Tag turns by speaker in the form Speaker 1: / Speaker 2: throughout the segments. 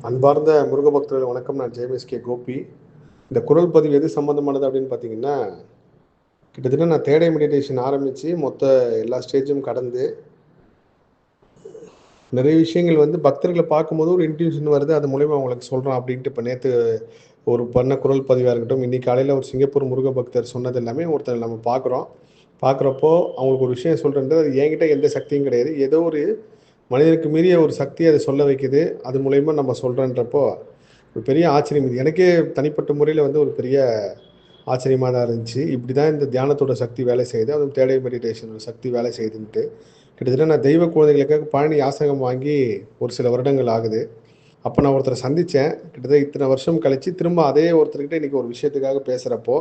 Speaker 1: அன்பார்ந்த முருக பக்தர்கள் வணக்கம். நான் ஜேஎம்எஸ்கே கோபி. இந்த குரல் பதிவு எது சம்மந்தமானது அப்படின்னு பார்த்தீங்கன்னா, கிட்டத்தட்ட நான் தேடை மெடிடேஷன் ஆரம்பித்து மொத்த எல்லா ஸ்டேஜும் கடந்து நிறைய விஷயங்கள் பக்தர்களை பார்க்கும்போது ஒரு இன்ட்யூஷன் வருது. அது மூலயமா அவங்களுக்கு சொல்கிறோம் அப்படின்ட்டு. இப்போ நேற்று ஒரு பண்ண குரல் பதிவாக இருக்கட்டும், இன்னைக்கு காலையில் ஒரு சிங்கப்பூர் முருக பக்தர் சொன்னது எல்லாமே ஒருத்தர் நம்ம பார்க்குறப்போ அவங்களுக்கு ஒரு விஷயம் சொல்கிறது. அது என்கிட்ட எந்த சக்தியும் கிடையாது. ஏதோ ஒரு மனிதனுக்கு மீறிய ஒரு சக்தியை அதை சொல்ல வைக்குது. அது மூலயமா நம்ம சொல்கிறோன்றப்போ ஒரு பெரிய ஆச்சரியம். இது எனக்கே தனிப்பட்ட முறையில் ஒரு பெரிய ஆச்சரியமாக தான் இருந்துச்சு. இப்படி தான் இந்த தியானத்தோட சக்தி வேலை செய்யுது, அதுவும் தேடை மெடிடேஷனோட சக்தி வேலை செய்யுதுன்ட்டு. கிட்டத்தட்ட நான் தெய்வ குழந்தைகளுக்காக பழனி யாசகம் வாங்கி ஒரு சில வருடங்கள் ஆகுது. அப்போ நான் ஒருத்தரை சந்தித்தேன். கிட்டத்தட்ட இத்தனை வருஷம் கழித்து திரும்ப அதே ஒருத்தர்கிட்ட இன்றைக்கி ஒரு விஷயத்துக்காக பேசுகிறப்போ,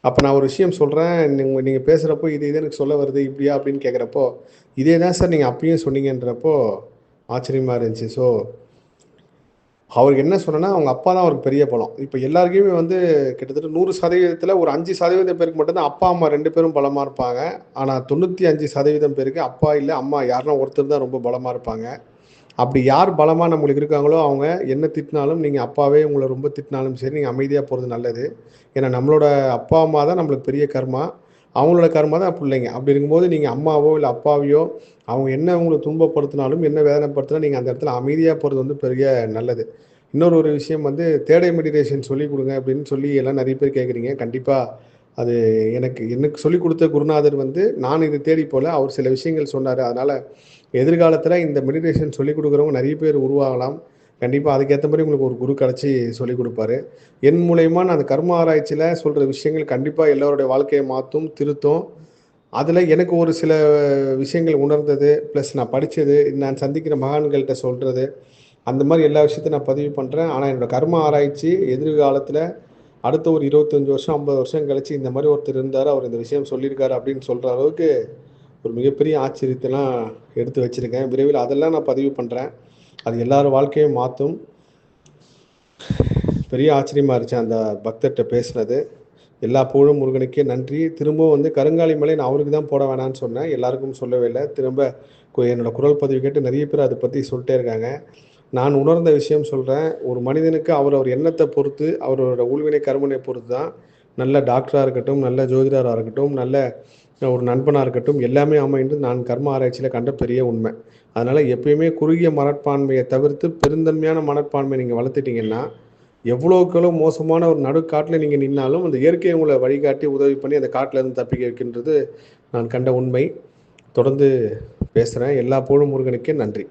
Speaker 1: அப்போ நான் ஒரு விஷயம் சொல்கிறேன். நீங்கள் பேசுகிறப்போ இது எனக்கு சொல்ல வருது இப்படியா அப்படின்னு கேட்குறப்போ, இதே தான் சார் நீங்கள் அப்பயும் சொன்னீங்கன்றப்போ ஆச்சரியமாக இருந்துச்சு. ஸோ அவருக்கு என்ன சொன்னேன்னா, அவங்க அப்பா தான் அவருக்கு பெரிய பலம். இப்போ எல்லாருக்குமே கிட்டத்தட்ட 100% ஒரு 5% பேருக்கு மட்டும்தான் அப்பா, அம்மா 2 பேரும் பலமா இருப்பாங்க. ஆனா 95% பேருக்கு அப்பா இல்ல, அம்மா யாருன்னா ஒருத்தர் தான் ரொம்ப பலமா இருப்பாங்க. அப்படி யார் பலமா நம்மளுக்கு இருக்காங்களோ, அவங்க என்ன திட்டினாலும், நீங்க அப்பாவே உங்கள ரொம்ப திட்டினாலும் சரி, நீங்க அமைதியா போறது நல்லது. ஏன்னா நம்மளோட அப்பா, அம்மா தான் நம்மளுக்கு பெரிய கர்மா. அவங்களோட கர்மா தான் பிள்ளைங்க. அப்படி இருக்கும்போது நீங்க அம்மாவோ, இல்ல அப்பாவையோ அவங்க என்ன உங்கள துன்பப்படுத்தினாலும், என்ன வேதனைப்படுத்தினாலும் நீங்க அந்த இடத்துல அமைதியா போறது பெரிய நல்லது. இன்னொரு விஷயம் தேடை மெடிடேஷன் சொல்லிக் கொடுங்க அப்படின்னு சொல்லி எல்லாம் நிறைய பேர் கேட்குறீங்க. கண்டிப்பா அது எனக்கு சொல்லிக் கொடுத்த குருநாதர் நான் இதை தேடி போல. அவர் சில விஷயங்கள் சொன்னாரு. அதனால எதிர்காலத்துல இந்த மெடிடேஷன் சொல்லிக் கொடுக்குறவங்க நிறைய பேர் உருவாகலாம். கண்டிப்பா அதுக்கேத்த மாரி உங்களுக்கு ஒரு குரு கிடைச்சு சொல்லிக் கொடுப்பாரு. என் மூலியமா நான் அந்த கர்ம ஆராய்ச்சியில சொல்ற விஷயங்கள் கண்டிப்பா எல்லாருடைய வாழ்க்கைய மாத்தும், திருத்தும். அதுல எனக்கு ஒரு சில விஷயங்கள் உணர்ந்தது, பிளஸ் நான் படிச்சது, நான் சந்திக்கிற மகான்கள்ட்ட சொல்றது, அந்த மாரி எல்லா விஷயத்தையும் நான் பதிவு பண்றேன். ஆனா என்னோட கர்ம ஆராய்ச்சி எதிர்காலத்துல அடுத்த ஒரு 25 வருஷம், 50 வருஷம் கழிச்சு இந்த மாரி ஒருத்தர் இருந்தாரு, அவர் இந்த விஷயம் சொல்லியிருக்காரு அப்படின்னு சொல்ற அளவுக்கு ஒரு மிகப்பெரிய ஆச்சரியத்தலாம் எடுத்து வச்சிருக்கேன். விரைவில் அதெல்லாம் நான் பதிவு பண்றேன். அது எல்லார் வாழ்க்கையும் மாத்தும். பெரிய ஆச்சரியமா இருந்துச்சு அந்த பக்தர்ட்ட பேசுனது. எல்லா புகழும் முருகனுக்கே நன்றி. திரும்பவும் கருங்காலி மலை நான் அவருக்கு தான் போட வேணான்னு சொன்னேன். எல்லாருக்கும் சொல்லவே இல்ல. திரும்ப என்னோட குரல் பதிவு கேட்டு நிறைய பேர் அதை பத்தி சொல்லிட்டே இருக்காங்க. நான் உணர்ந்த விஷயம் சொல்றேன். ஒரு மனிதனுக்கு அவர் எண்ணத்தை பொறுத்து, அவரோட ஊழ்வினை கர்மனை பொறுத்து தான் நல்ல டாக்டரா இருக்கட்டும், நல்ல ஜோதிடரா இருக்கட்டும், நல்ல ஒரு நண்பனா இருக்கட்டும், எல்லாமே அமைந்து நான் கர்ம ஆராய்ச்சியில கண்ட பெரிய உண்மை. அதனால எப்பயுமே குறுகிய மனப்பான்மையை தவிர்த்து பெருந்தன்மையான மனப்பான்மையை நீங்க வளர்த்துட்டீங்கன்னா, எவ்வளவுக்கு எவ்வளவு மோசமான ஒரு நடுக்காட்டுல நீங்க நின்னாலும் அந்த இயற்கை உங்களை வழிகாட்டி உதவி பண்ணி அந்த காட்டுல இருந்து தப்பிக்க வைக்கின்றது நான் கண்ட உண்மை. தொடர்ந்து பேசுறேன். எல்லா புகழும் முருகனுக்கே நன்றி.